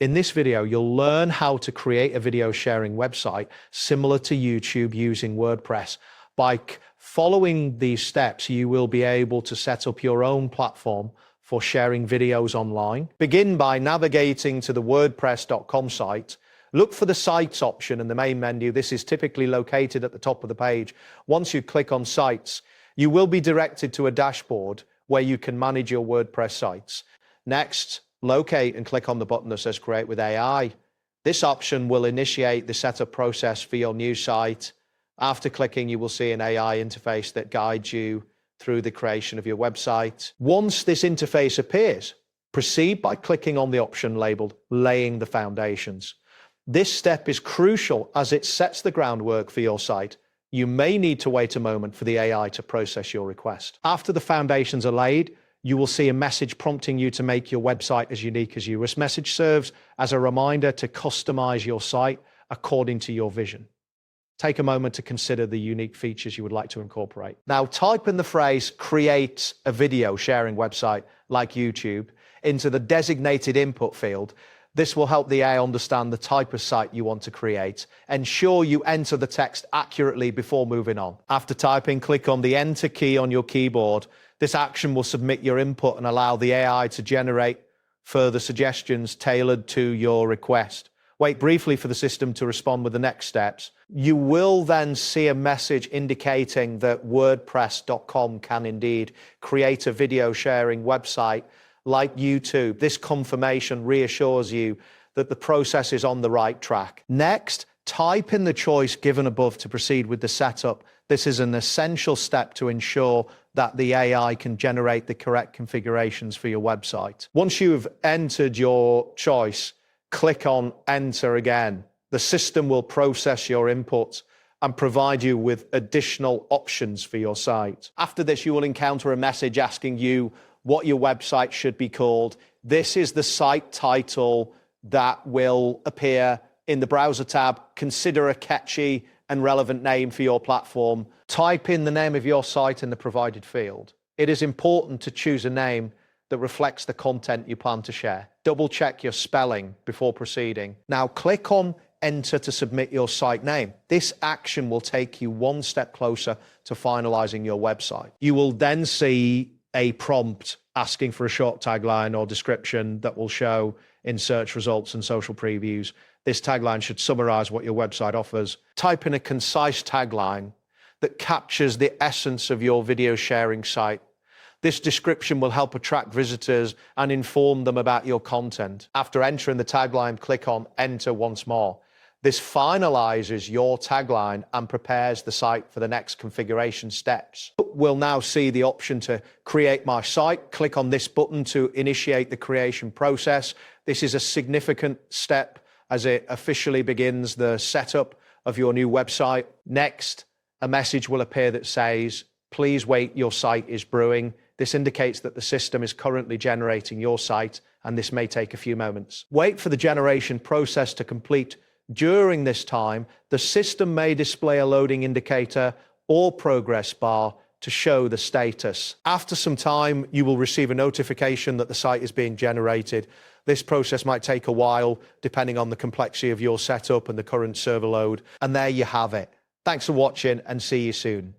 In this video, you'll learn how to create a video sharing website similar to YouTube using WordPress. By following these steps, you will be able to set up your own platform for sharing videos online. Begin by navigating to the WordPress.com site. Look for the Sites option in the main menu. This is typically located at the top of the page. Once you click on Sites, you will be directed to a dashboard where you can manage your WordPress sites. Next, locate and click on the button that says Create with AI. This option will initiate the setup process for your new site. After clicking, you will see an AI interface that guides you through the creation of your website. Once this interface appears, proceed by clicking on the option labeled Laying the Foundations. This step is crucial as it sets the groundwork for your site. You may need to wait a moment for the AI to process your request. After the foundations are laid, you will see a message prompting you to make your website as unique as you. This message serves as a reminder to customize your site according to your vision. Take a moment to consider the unique features you would like to incorporate. Now, type in the phrase "create a video sharing website" like YouTube into the designated input field. This will help the AI understand the type of site you want to create. Ensure you enter the text accurately before moving on. After typing, click on the Enter key on your keyboard. This action will submit your input and allow the AI to generate further suggestions tailored to your request. Wait briefly for the system to respond with the next steps. You will then see a message indicating that WordPress.com can indeed create a video sharing website like YouTube. This confirmation reassures you that the process is on the right track. Next, type in the choice given above to proceed with the setup. This is an essential step to ensure that the AI can generate the correct configurations for your website. Once you've entered your choice, click on Enter again. The system will process your input and provide you with additional options for your site. After this, you will encounter a message asking you what your website should be called. This is the site title that will appear in the browser tab. Consider a catchy and relevant name for your platform. Type in the name of your site in the provided field. It is important to choose a name that reflects the content you plan to share. Double check your spelling before proceeding. Now click on Enter to submit your site name. This action will take you one step closer to finalizing your website. You will then see a prompt asking for a short tagline or description that will show in search results and social previews. This tagline should summarize what your website offers. Type in a concise tagline that captures the essence of your video sharing site. This description will help attract visitors and inform them about your content. After entering the tagline, click on Enter once more. This finalizes your tagline and prepares the site for the next configuration steps. We'll now see the option to create my site. Click on this button to initiate the creation process. This is a significant step as it officially begins the setup of your new website. Next, a message will appear that says, "Please wait, your site is brewing." This indicates that the system is currently generating your site, and this may take a few moments. Wait for the generation process to complete. During this time, the system may display a loading indicator or progress bar to show the status. After some time, you will receive a notification that the site is being generated. This process might take a while, depending on the complexity of your setup and the current server load. And there you have it. Thanks for watching, and see you soon.